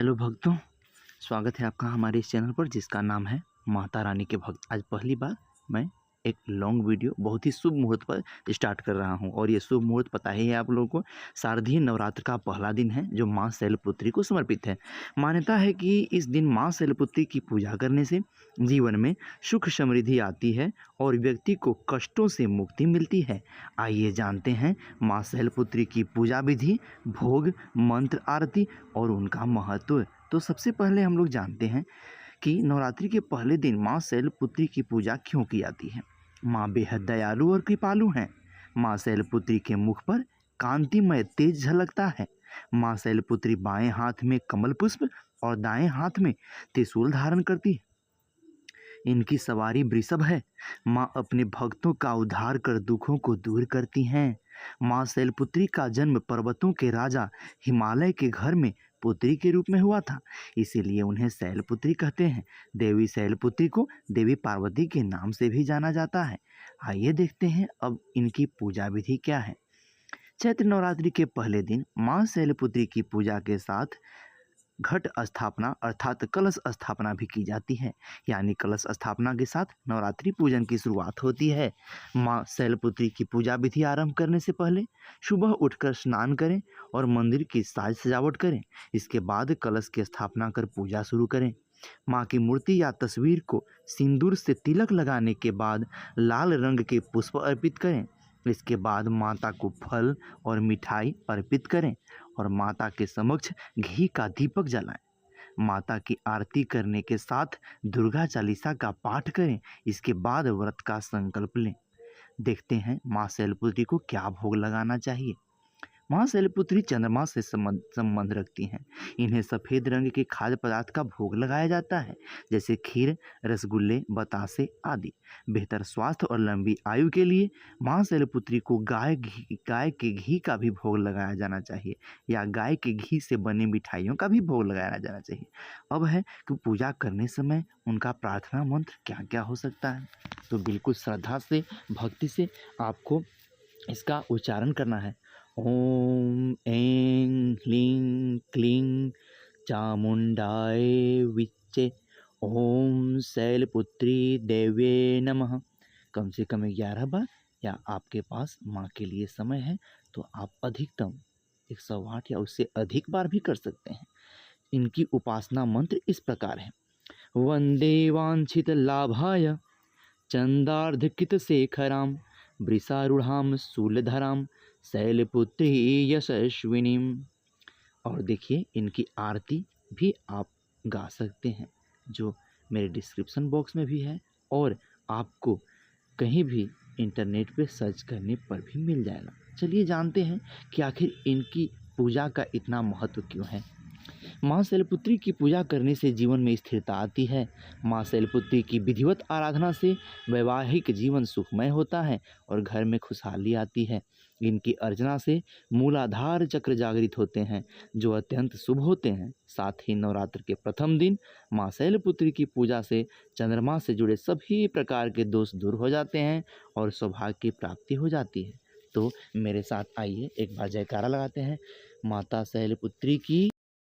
Hello भक्तों, स्वागत है आपका हमारे इस चैनल पर जिसका नाम है माता रानी के भक्त। आज पहली बार मैं एक लॉन्ग वीडियो बहुत ही शुभ मुहूर्त पर स्टार्ट कर रहा हूं और ये शुभ मुहूर्त पता ही है आप लोगों को, शारदीय नवरात्र का पहला दिन है जो मां शैलपुत्री को समर्पित है। मान्यता है कि इस दिन मां शैलपुत्री की पूजा करने से जीवन में सुख समृद्धि आती है और व्यक्ति को कष्टों से मुक्ति मिलती है। आइए जानते हैं मां शैलपुत्री की पूजा विधि, भोग, मंत्र आरती और उनका महत्व। तो सबसे पहले हम लोग जानते हैं कि नवरात्रि के पहले दिन मां शैलपुत्री की पूजा क्यों की जाती है। मां बेहद दयालु और कृपालु हैं। मां शैलपुत्री के मुख पर कांतिमय तेज झलकता है। मां शैलपुत्री बाएं हाथ में कमल पुष्प और दाएं हाथ में त्रिशूल धारण करती है। इनकी सवारी वृषभ है। मां अपने भक्तों का उद्धार कर दुखों को दूर करती हैं। मां शैलपुत्री का जन्म पर्वतों के राजा हिमालय के घर में पुत्री के रूप में हुआ था, इसीलिए उन्हें शैलपुत्री कहते हैं। देवी शैलपुत्री को देवी पार्वती के नाम से भी जाना जाता है। आइए देखते हैं अब इनकी पूजा विधि क्या है। चैत्र नवरात्रि के पहले दिन मां शैलपुत्री की पूजा के साथ घट स्थापना अर्थात कलश स्थापना भी की जाती है, यानी कलश स्थापना के साथ नवरात्रि पूजन की शुरुआत होती है। मां शैलपुत्री की पूजा विधि आरंभ करने से पहले सुबह उठकर स्नान करें और मंदिर की साज सजावट करें। इसके बाद कलश की स्थापना कर पूजा शुरू करें। मां की मूर्ति या तस्वीर को सिंदूर से तिलक लगाने के बाद लाल रंग के पुष्प अर्पित करें। इसके बाद माता को फल और मिठाई अर्पित करें और माता के समक्ष घी का दीपक जलाएं। माता की आरती करने के साथ दुर्गा चालीसा का पाठ करें। इसके बाद व्रत का संकल्प लें। देखते हैं मां शैलपुत्री को क्या भोग लगाना चाहिए। मां शैलपुत्री चंद्रमा से संबंध रखती हैं। इन्हें सफ़ेद रंग के खाद्य पदार्थ का भोग लगाया जाता है, जैसे खीर, रसगुल्ले, बतासे आदि। बेहतर स्वास्थ्य और लंबी आयु के लिए मां शैलपुत्री को गाय के घी का भी भोग लगाया जाना चाहिए या गाय के घी से बने मिठाइयों का भी भोग लगाया जाना चाहिए। अब है कि पूजा करने समय उनका प्रार्थना मंत्र क्या क्या हो सकता है। तो बिल्कुल श्रद्धा से, भक्ति से आपको इसका उच्चारण करना है। ओम ऐं ह्लीं क्लीं चामुंडाय विच्चे ओम शैलपुत्री देव्ये नमः। कम से कम 11 बार, या आपके पास माँ के लिए समय है तो आप अधिकतम 108 या उससे अधिक बार भी कर सकते हैं। इनकी उपासना मंत्र इस प्रकार है। वंदे वांछित लाभाय चंदार्धकृत शेखराम वृषारूढ़ाम शूलधराम शैलपुत्री यशस्विनीम। और देखिए इनकी आरती भी आप गा सकते हैं, जो मेरे डिस्क्रिप्शन बॉक्स में भी है और आपको कहीं भी इंटरनेट पे सर्च करने पर भी मिल जाएगा। चलिए जानते हैं कि आखिर इनकी पूजा का इतना महत्व क्यों है। मां शैलपुत्री की पूजा करने से जीवन में स्थिरता आती है। मां शैलपुत्री की विधिवत आराधना से वैवाहिक जीवन सुखमय होता है और घर में खुशहाली आती है। इनकी अर्चना से मूलाधार चक्र जागृत होते हैं, जो अत्यंत शुभ होते हैं। साथ ही नवरात्र के प्रथम दिन मां शैलपुत्री की पूजा से चंद्रमा से जुड़े सभी प्रकार के दोष दूर हो जाते हैं और सौभाग्य की प्राप्ति हो जाती है। तो मेरे साथ आइए एक बार जयकारा लगाते हैं। माता शैलपुत्री की